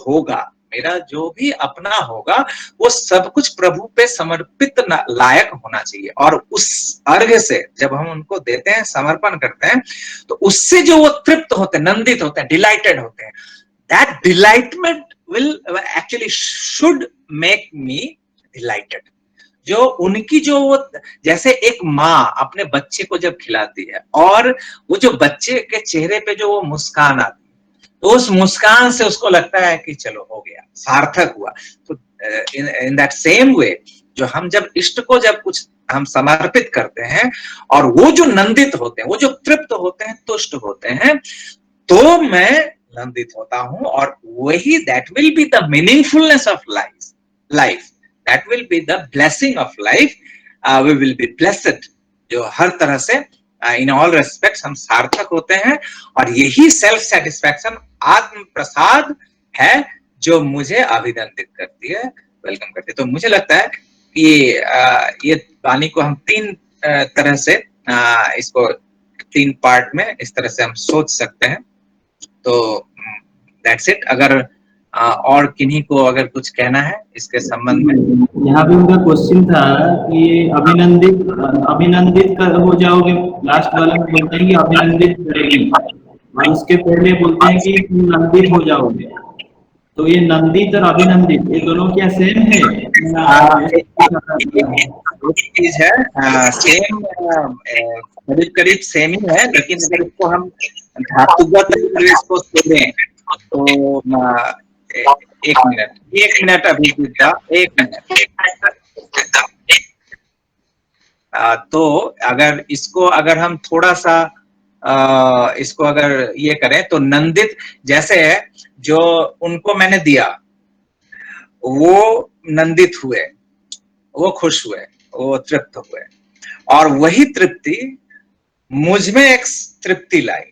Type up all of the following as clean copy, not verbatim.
होगा, मेरा जो भी अपना होगा, वो सब कुछ प्रभु पे समर्पित लायक होना चाहिए। और उस अर्घ से जब हम उनको देते हैं, समर्पण करते हैं, तो उससे जो वो तृप्त होते हैं, नंदित होते हैं, डिलाइटेड होते हैं, that delightment will actually should make me delighted. जो उनकी जो वो, जैसे एक माँ अपने बच्चे को जब खिलाती है और वो जो बच्चे के चेहरे पे जो वो मुस्कान आती है, तो उस मुस्कान से उसको लगता है कि चलो हो गया, सार्थक हुआ। तो इन दैट सेम वे, जो हम जब इष्ट को जब कुछ हम समर्पित करते हैं और वो जो नंदित होते हैं, वो जो तृप्त होते हैं, तुष्ट होते हैं, तो मैं नंदित होता हूं। और वही that will be the meaningfulness of life, that will be the blessing of life. We will be blessed, जो हर तरह से in all respects हम सार्थक होते हैं। और यही सेल्फ सेटिस्फैक्शन, आत्म प्रसाद है जो मुझे अभिनंदित करती है, वेलकम करती है। तो मुझे लगता है कि ये वाणी को हम तीन तरह से, इसको तीन पार्ट में इस तरह से हम सोच सकते हैं। तो दैट्स इट। अगर और किन्हीं को अगर कुछ कहना है इसके संबंध में। यहाँ पे उनका क्वेश्चन था कि अभिनंदित हो जाओगे, लास्ट वाला में बोलते हैं कि अभिनंदित करेगी, और उसके पहले बोलते हैं कि तुम नंदित हो जाओगे। तो ये नंदित और अभिनंदित, ये दोनों क्या सेम है? एक चीज है, सेम, करीब करीब सेम ही है, लेकिन अगर इसको हम धातुगत इसको दें तो एक मिनट अभिजीत, एक मिनट। तो अगर इसको अगर हम थोड़ा सा इसको अगर ये करें तो नंदित जैसे है, जो उनको मैंने दिया वो नंदित हुए, वो खुश हुए, वो तृप्त हुए, और वही तृप्ति मुझ में एक तृप्ति लाई।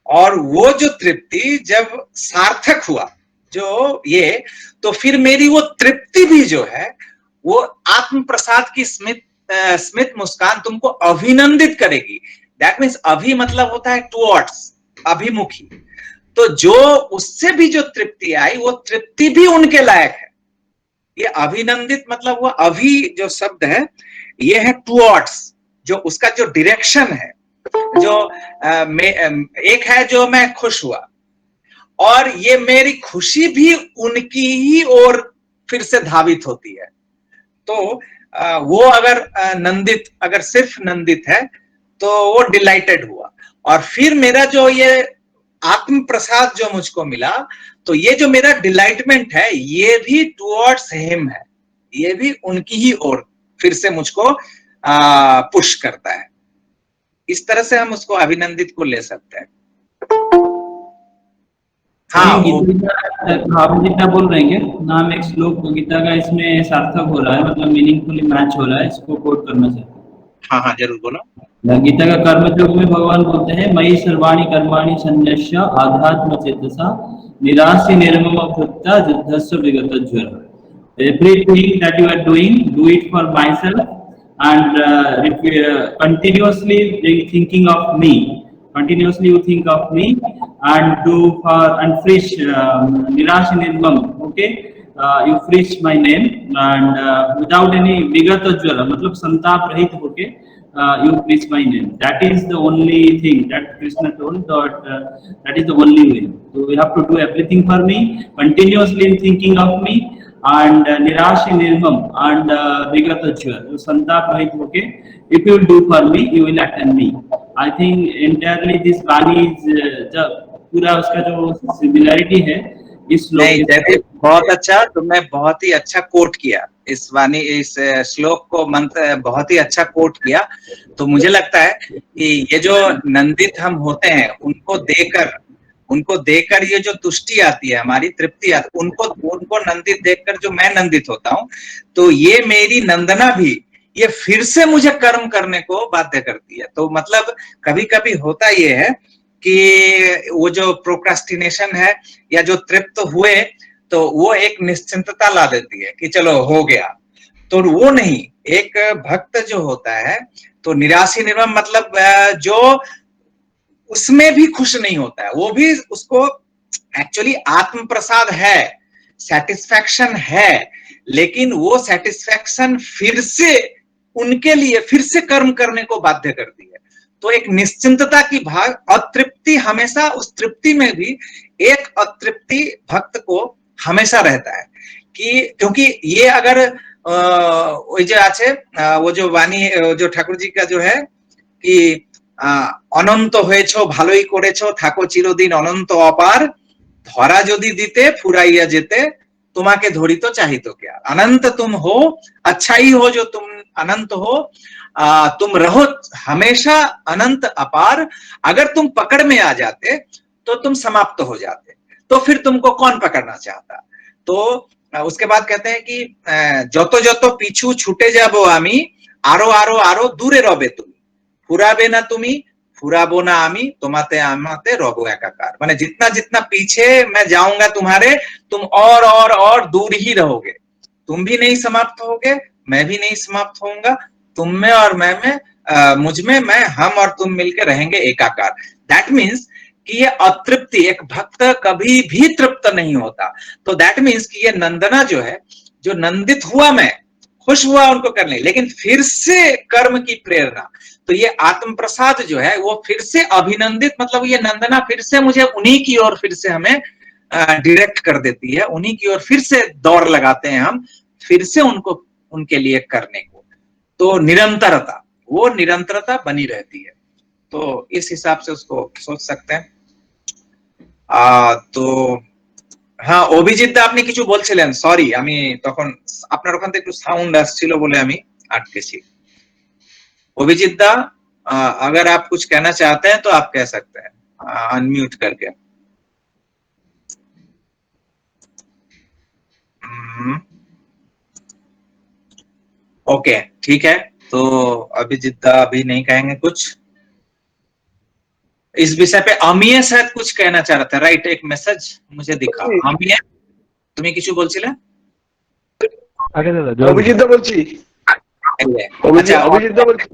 और वो जो तृप्ति जब सार्थक हुआ जो ये, तो फिर मेरी वो तृप्ति भी जो है वो आत्म प्रसाद की स्मित मुस्कान तुमको अभिनंदित करेगी। दैट मीन्स अभि मतलब होता है टुवर्ड्स, अभिमुखी। तो जो उससे भी जो तृप्ति आई, वो तृप्ति भी उनके लायक है। ये अभिनंदित मतलब वो अभि जो शब्द है, ये है टुवर्ड्स, जो उसका जो डायरेक्शन है, जो एक है जो मैं खुश हुआ, और ये मेरी खुशी भी उनकी ही ओर फिर से धावित होती है। तो वो अगर नंदित, अगर सिर्फ नंदित है तो वो डिलाइटेड हुआ, और फिर मेरा जो ये आत्म प्रसाद जो मुझको मिला, तो ये जो मेरा डिलाइटमेंट है, ये भी टुवर्ड्स हिम है, ये भी उनकी ही ओर फिर से मुझको पुश करता है। इस तरह से हम उसको अभिनंदित को ले सकते हैं। हाँ, गीता बोल रहे हैं क्या? नाम एक श्लोक गीता का इसमें सार्थक हो रहा है, मतलब मीनिंगफुली मैच हो रहा है, इसको कोट करना चाहते हैं। हाँ जरूर बोलो। गीता का कर्मयोग में भगवान बोलते हैं, मयि सर्वाणि कर्माणि सन्न्यस्य आध्यात्म चेतसा निराशि निर्मम भूत्वा युद्धस्य विगत ज्वर। Everything that you are doing, do it for myself, and continuously thinking of me. Continuously you think of me and do for unfresh nirash nirmam. Okay, you fresh my name and without any vigata jwala, मतलब संताप रहित होके you preach my name. That is the only thing that Krishna told, that is the only way. So you have to do everything for me, continuously thinking of me, and nirashi nirmam and vigata jwala, संताप रहित होके if you will do for me, you will attain me. I think entirely this Bani is पूरा उसका जो similarity है इस श्लोक। बहुत अच्छा, तुमने बहुत ही अच्छा कोट किया इस वाणी, इस श्लोक को, मंत्र बहुत ही अच्छा कोट किया। तो मुझे लगता है कि ये जो नंदित हम होते हैं, उनको देकर ये जो तुष्टि आती है, हमारी तृप्ति आती है, उनको नंदित देखकर जो मैं नंदित होता हूँ, तो ये मेरी नंदना भी ये फिर से मुझे कर्म करने को बाध्य करती है। तो मतलब कभी कभी होता ये है कि वो जो प्रोक्रास्टिनेशन है या जो तृप्त हुए, तो वो एक निश्चिंतता ला देती है कि चलो हो गया। तो वो नहीं, एक भक्त जो होता है तो निराशी निर्मम मतलब जो उसमें भी खुश नहीं होता है, वो भी उसको एक्चुअली आत्म प्रसाद है, सेटिस्फैक्शन है, लेकिन वो सेटिस्फैक्शन फिर से उनके लिए फिर से कर्म करने को बाध्य करती है। तो एक निश्चिंतता की भाग, अतृप्ति हमेशा, उस तृप्ति में भी एक अतृप्ति भक्त को हमेशा रहता है कि क्योंकि ये अगर ওই যে আছে वो जो वाणी जो ठाकुर जी का जो है कि অনন্ত হয়েছো ভালোই করেছো থাকো চিরদিন অনন্ত অপার ধরা যদি দিতে ফুরাইয়া যেতে तुम्हाके धोरी तो चाहिए तो क्या, अनंत तुम हो, अच्छा ही हो जो तुम अनंत हो, तुम रहो हमेशा अनंत अपार। अगर तुम पकड़ में आ जाते तो तुम समाप्त हो जाते, तो फिर तुमको कौन पकड़ना चाहता। तो उसके बाद कहते हैं कि যত যত পিছু ছুটে যাব আমি আরো আরো আরো দূরে রবে তুমি, ফুরাবে না তুমি ফুরাबो ना आमी तुम्हाते आमाते रबो एकाकार। माने जितना जितना पीछे मैं जाऊंगा तुम्हारे, तुम और दूर ही रहोगे, तुम भी नहीं समाप्त होगे, मैं भी नहीं समाप्त होऊंगा, तुम में और मैं में, मुझ में मैं, हम और तुम मिलकर रहेंगे एकाकार। दैट मीन्स कि ये अतृप्ति, एक भक्त कभी भी तृप्त नहीं होता। तो दैट मीन्स कि ये नंदना जो है, जो नंदित हुआ मैं, खुश हुआ उनको करने, लेकिन फिर से कर्म की प्रेरणा, तो ये आत्म प्रसाद जो है वो फिर से अभिनंदित, मतलब ये नंदना फिर से मुझे उन्हीं की ओर फिर से हमें डायरेक्ट कर देती है, उन्हीं की ओर फिर से दौड़ लगाते हैं हम, फिर से उनको उनके लिए करने को। तो निरंतरता, वो निरंतरता बनी रहती है। तो इस हिसाब से उसको सोच सकते हैं। तो হ্যাঁ অভিজিৎ দা আপনি কিছু বলছিলেন, সরি আমি তখন আপনার ওখান থেকে একটু সাউন্ড আসছিল বলে আমি আটকেছি। अभिजीत दा अगर आप कुछ कहना चाहते हैं तो आप कह सकते हैं अनम्यूट करके। ओके ठीक है, तो अभिजीत दा अभी नहीं कहेंगे कुछ इस विषय पे। अमीय शायद कुछ कहना चाह रहा था, राइट? एक मैसेज मुझे दिखा। अमीय तुम्हें किछु बोलছিলে? আগে দাদা অভিজিৎ দা বলছি। আচ্ছা অভিজিৎ দা বলছি।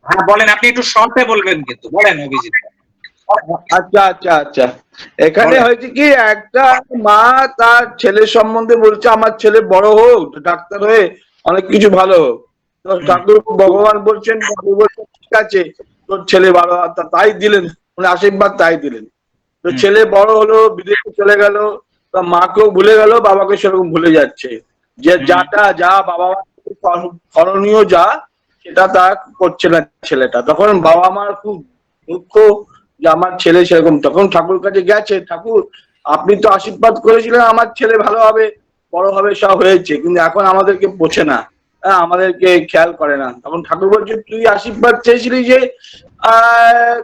হ্যাঁ বলেন, আপনি একটু শর্টে বলবেন কিন্তু, বলেন অভিজিৎ। আচ্ছা আচ্ছা আচ্ছা, এখানে হয়েছে কি, একটা মা তার ছেলের সম্বন্ধে বলছে আমার ছেলে বড় হোক, ডাক্তার হয়ে অনেক কিছু ভালো হোক। তো ঠাকুর ভগবান বলছেন, ঠিক আছে তোর ছেলে ভালো, তাই দিলেন, মানে আশীর্বাদ তাই দিলেন। তো ছেলে বড় হলো, বিদেশে চলে গেল, তা মাকেও ভুলে গেল, বাবাকে সেরকম ভুলে যাচ্ছে। যে যা বাবা করণীয় যা সেটা তা করছে না ছেলেটা। তখন বাবা মার খুব দুঃখ যে আমার ছেলে সেরকম। তখন ঠাকুর কাছে গেছে, ঠাকুর আপনি তো আশীর্বাদ করেছিলেন আমার ছেলে ভালো হবে, বড় হবে, সব হয়েছে, কিন্তু এখন আমাদেরকে পোছে না, আমাদেরকে খেয়াল করে না। তখন ঠাকুর বলছে তুই আশীর্বাদ চেয়েছিলি যে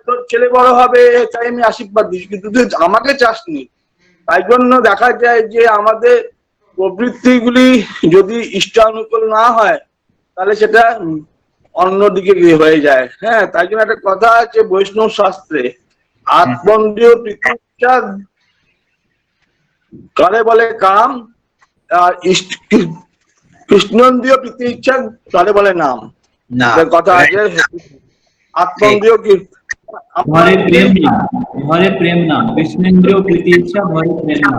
তোর ছেলে বড় হবে, তাই আমি আশীর্বাদ দিচ্ছি, কিন্তু তুই আমাকে চাসনি। তাই জন্য দেখা যায় যে আমাদের প্রবৃত্তিগুলি যদি ইষ্টানুকূল না হয় তাহলে সেটা অন্যদিকে হয়ে যায়। হ্যাঁ, তাই জন্য একটা কথা আছে বৈষ্ণব শাস্ত্রে, আত্মন্দ্রীয় প্রীতিচ্ছা কারে বলে কাম, আর কৃষ্ণন্দ্রীয় প্রীতিচ্ছা কারে বলে নাম। কথা আছে আত্মন্দ্রীয় কি ভরে প্রেম নাম, ভরে প্রেম নাম, কৃষ্ণেন্দ্রীয় প্রীতিচ্ছা ভরে প্রেম নাম।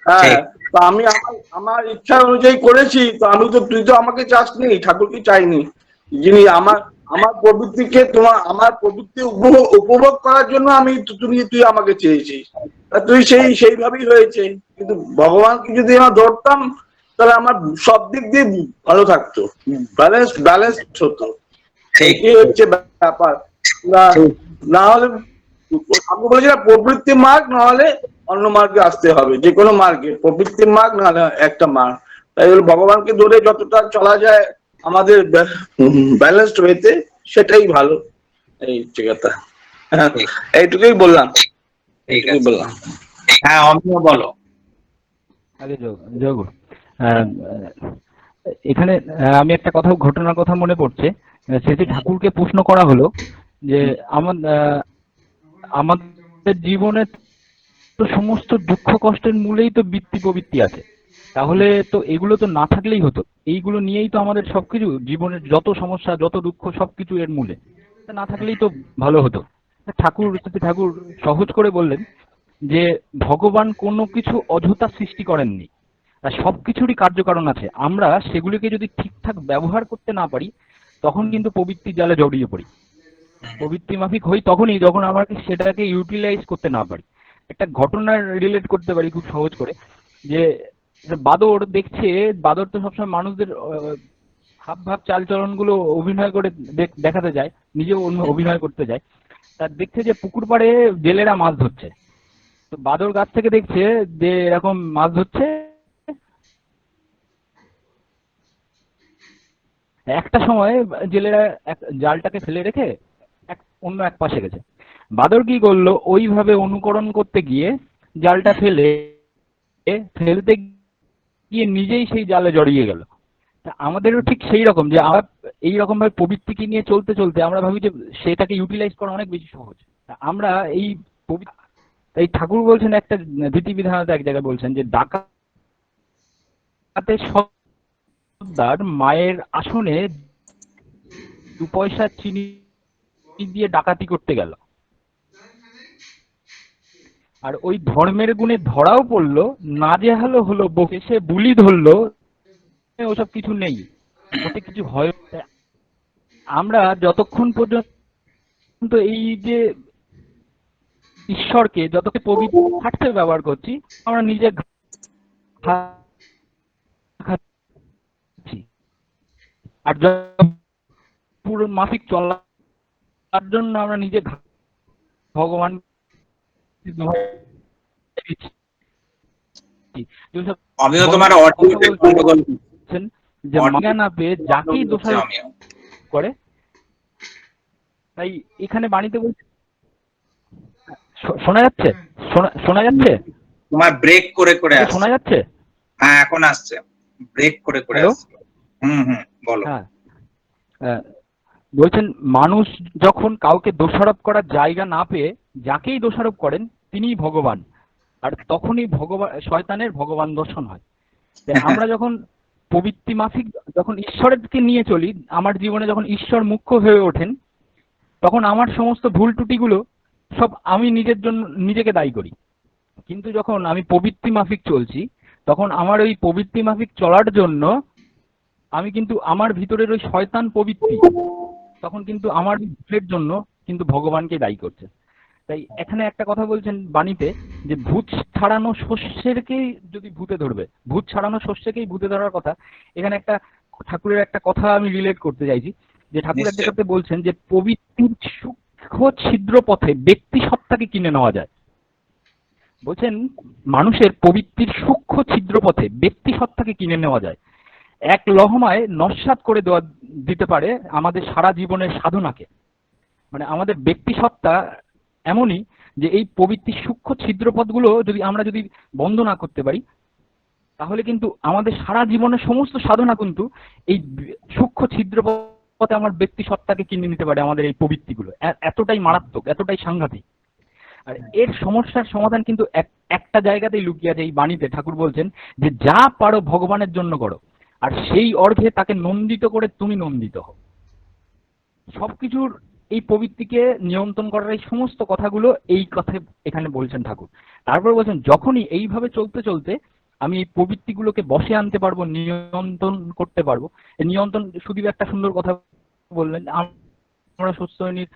হ্যাঁ, তো আমি আমার ইচ্ছা অনুযায়ী করেছি, তো আমি তো, তুই তো আমাকে চাসনি, ঠাকুরকে চাইনি, যিনি আমার প্রবৃত্তিকে আমার প্রবৃত্তি উপভোগ করার জন্য তুই আমাকে চেয়েছিস, তুই সেইভাবেই হয়েছে। কিন্তু ভগবানকে যদি আমরা ধরতাম তাহলে আমার সব দিক দিয়ে ভালো থাকতো, ব্যালেন্স হতো। এই হচ্ছে ব্যাপার। না হলে আমি বলেছিলাম প্রবৃত্তি মার্গ, না হলে অন্য মার্গে আসতে হবে, যে কোনো মার্গে প্রবৃত্তির মার্গ না হলে একটা মার্গ। তাই বলে ভগবানকে ধরে যতটা চলা যায় আমাদের ব্যালেন্সড হইতে, সেটাই ভালো। এই কথা, এইটুকুই বললাম। বললাম। হ্যাঁ অমিয় বলো। আগে যোগ এখানে আমি একটা ঘটনার কথা মনে পড়ছে। সেটি ঠাকুরকে প্রশ্ন করা হলো যে আমাদের জীবনে তো সমস্ত দুঃখ কষ্টের মূলেই তো বৃত্তি প্রবৃত্তি আছে, তাহলে তো এগুলো তো না থাকলেই হতো, এইগুলো নিয়েই তো আমাদের সবকিছু, জীবনের যত সমস্যা যত দুঃখ সবকিছু এর মূলে, না থাকলেই তো ভালো হতো। ঠাকুর সহজ করে বললেন যে ভগবান কোনো কিছু অযথা সৃষ্টি করেননি, আর সবকিছুরই কার্যকারণ আছে। আমরা সেগুলিকে যদি ঠিকঠাক ব্যবহার করতে না পারি তখন কিন্তু প্রবৃত্তির জালে জড়িয়ে পড়ি। প্রবৃত্তি মাফিক হই তখনই যখন আমরা সেটাকে ইউটিলাইজ করতে না পারি। একটা ঘটনা রিলেট করতে পারি খুব সহজ করে, যে বাদর দেখছে, বাদর তো সবসময় মানুষদের হাব ভাব চালচলন গুলো অভিনয় করে দেখাতে যায়, নিজেও অভিনয় করতে যায়। তার দেখছে যে পুকুর পাড়ে জেলেরা মাছ ধরছে, তো বাদর গাছ থেকে দেখছে যে এরকম মাছ ধরছে। একটা সময় জেলেরা জালটাকে ফেলে রেখে অন্য এক পাশে গেছে। বাদর কি করলো, ওইভাবে অনুকরণ করতে গিয়ে জালটা ফেলতে গিয়ে নিজেই সেই জালে জড়িয়ে গেল। তা আমাদেরও ঠিক সেই রকম, যে আমরা এইরকম ভাবে প্রবৃত্তিকে নিয়ে চলতে চলতে আমরা ভাবি যে সেটাকে ইউটিলাইজ করা অনেক বেশি সহজ। আমরা এই ঠাকুর বলছেন একটা ধৃতিবিধানতে এক জায়গায় বলছেন যে ডাকাতের সর্দার মায়ের আসনে 2 পয়সা চিনি দিয়ে ডাকাতি করতে গেল, আর ওই ধর্মের গুণে ধরাও পড়লো, নাজেহালও হলো, বকে সে বুলি ধরলো, ওসব কিছু নেই, ওতে কিছু হয়। আমরা যতক্ষণ পর্যন্ত এই যে ঈশ্বরকে যতক্ষণ পবিত্র স্বার্থে ব্যবহার করছি, আমরা নিজে খাচ্ছি। আর পুরো মাফিক চলার জন্য আমরা নিজে ভগবান আমিও তোমার অডিওতে গন্ডগোল যে মায়া না পেয়ে যাকেই দোষারোপ করে, তাই এখানে বাণীতে বলছে। শোনা যাচ্ছে? শোনা যাচ্ছে? তোমার ব্রেক করে করে আসছে। শোনা যাচ্ছে? হ্যাঁ এখন আসছে, ব্রেক করে করে আসছে। বলো। হ্যাঁ, বলছেন মানুষ যখন কাউকে দোষারোপ করার জায়গা না পেয়ে যাকেই দোষারোপ করেন তিনিই ভগবান, আর তখনই শয়তানের ভগবান দর্শন হয়। আমরা যখন প্রবৃত্তি মাফিক যখন ঈশ্বরকে নিয়ে চলি, আমার জীবনে যখন ঈশ্বর মুখ্য হয়ে ওঠেন, তখন আমার সমস্ত ভুল ত্রুটিগুলো সব আমি নিজের জন্য নিজেকে দায়ী করি। কিন্তু যখন আমি প্রবৃত্তি মাফিক চলছি, তখন আমার ওই প্রবৃত্তি মাফিক চলার জন্য আমি কিন্তু আমার ভিতরের ওই শয়তান প্রবৃত্তি তখন কিন্তু আমার ভুলের জন্য কিন্তু ভগবানকে দায়ী করছে। তাই এখানে একটা কথা বলছেন বাণীতে, যে ভূত ছাড়ানো শস্যেরকেই যদি ভূতে ধরবে, ভূত ছাড়ানো শস্যকেই ভূতে ধরার কথা। এখানে একটা ঠাকুরের একটা কথা আমি রিলেট করতে চাইছি, যে ঠাকুর একটা কথাতে বলছেন যে প্রবৃত্তির সূক্ষ্ম ছিদ্র পথে ব্যক্তি সত্তাকে কিনে নেওয়া যায়। বলছেন মানুষের প্রবৃত্তির সূক্ষ্ম ছিদ্র পথে ব্যক্তি সত্তাকে কিনে নেওয়া যায়, এক লহমায় নস্যাৎ করে দিতে পারে আমাদের সারা জীবনের সাধনাকে। মানে আমাদের ব্যক্তি সত্তা এমনই যে এই প্রবৃত্তির সূক্ষ্ম ছিদ্রপথগুলো আমরা যদি বন্ধ না করতে পারি, তাহলে কিন্তু আমাদের সারা জীবনের সমস্ত সাধনা কিন্তু এই সূক্ষ্ম ছিদ্রপথে আমার ব্যক্তি সত্তাকে কিনে নিতে পারে আমাদের এই প্রবৃত্তিগুলো। এতটাই মারাত্মক, এতটাই সাংঘাতিক। আর এর সমস্যার সমাধান কিন্তু একটা জায়গাতেই লুকিয়ে আছে। এই বাণীতে ঠাকুর বলছেন যে যা পারো ভগবানের জন্য করো, আর সেই অর্ঘে তাকে নন্দিত করে তুমি নন্দিত হও। সবকিছুর এই প্রবৃত্তিকে নিয়ন্ত্রণ করার এই সমস্ত কথাগুলো এই কথা এখানে বলছেন ঠাকুর। তারপর বলছেন যখনই এইভাবে চলতে চলতে আমি এই প্রবৃত্তিগুলোকে বসে আনতে পারবো, নিয়ন্ত্রণ করতে পারবো। নিয়ন্ত্রণ শুধু একটা সুন্দর কথা বললেন, আমরা সত্যহীনীর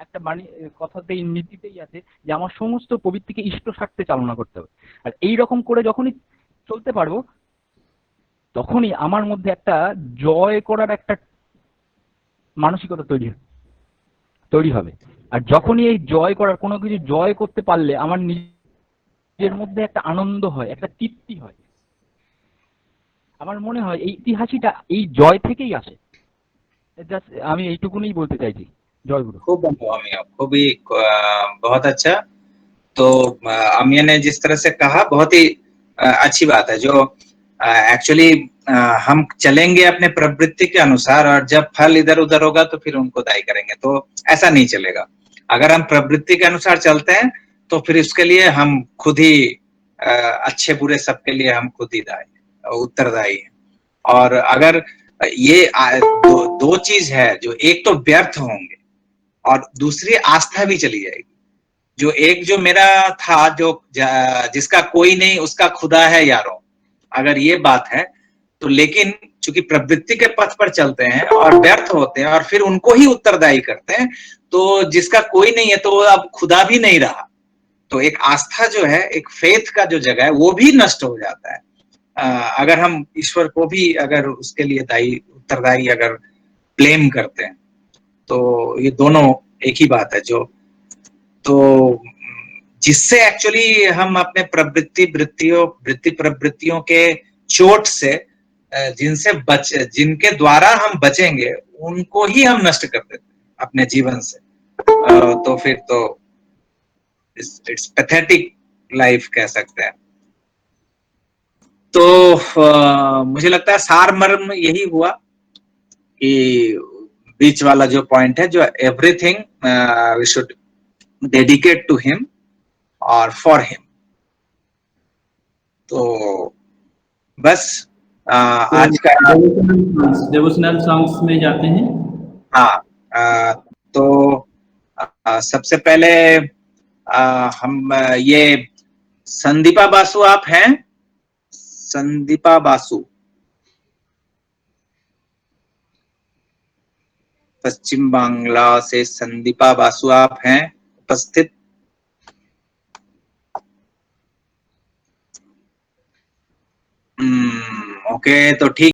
একটা বাণী কথাতেই নীতিতেই আছে যে আমার সমস্ত প্রবৃত্তিকে ইষ্ট স্বার্থে চালনা করতে হবে। আর এইরকম করে যখনই চলতে পারবো, তখনই আমার মধ্যে একটা জয় করার একটা মানসিকতা তৈরি হবে। আর যখনই এই জয় করার কোনো কিছু জয় করতে পারলে আমার নিজের মধ্যে একটা আনন্দ হয়, একটা তৃপ্তি হয়। আমার মনে হয় এই ইতিহাসটা এই জয় থেকেই আসে। আমি এইটুকুনি বলতে চাইছি। জয় গুরু। खूबी बहुत अच्छा। तो अमिया ने जिस तरह से कहा बहुत ही अच्छी बात है, जो एक्चुअली हम चलेंगे अपने प्रवृत्ति के अनुसार, और जब फल इधर उधर होगा तो फिर उनको दायी करेंगे, तो ऐसा नहीं चलेगा। अगर हम प्रवृत्ति के अनुसार चलते हैं तो फिर उसके लिए हम खुद ही अच्छे बुरे सबके लिए हम खुद ही उत्तरदायी हैं। और अगर ये दो चीज है जो एक तो व्यर्थ होंगे और दूसरी आस्था भी चली जाएगी। जो एक जो मेरा था, जो जिसका कोई नहीं उसका खुदा है यारो, अगर ये बात है तो, लेकिन चूंकि प्रवृत्ति के पथ पर चलते हैं और व्यर्थ होते हैं और फिर उनको ही उत्तरदायी करते हैं, तो जिसका कोई नहीं है तो अब खुदा भी नहीं रहा, तो एक आस्था जो है, एक फेथ का जो जगह है, वो भी नष्ट हो जाता है। अगर हम ईश्वर को भी अगर उसके लिए दायी, उत्तरदायी अगर ब्लेम करते हैं, तो ये दोनों एक ही बात है। जो तो जिससे एक्चुअली हम अपने वृत्ति प्रवृत्तियों के चोट से जिनके द्वारा हम बचेंगे, उनको ही हम नष्ट कर देते हैं अपने जीवन से। तो फिर तो इट्स पैथेटिक लाइफ कह सकते हैं। तो मुझे लगता है सार मर्म यही हुआ कि बीच वाला जो पॉइंट है, जो everything we should dedicate to him और फॉर हिम। तो बस आज का डिवोशनल सॉन्ग्स में जाते हैं। हाँ, तो सबसे पहले हम ये संदीपा बासु, आप हैं? संदीपा बासु, पश्चिम बांग्ला से संदीपा बासु आप हैं उपस्थित? ओके, तो ठीक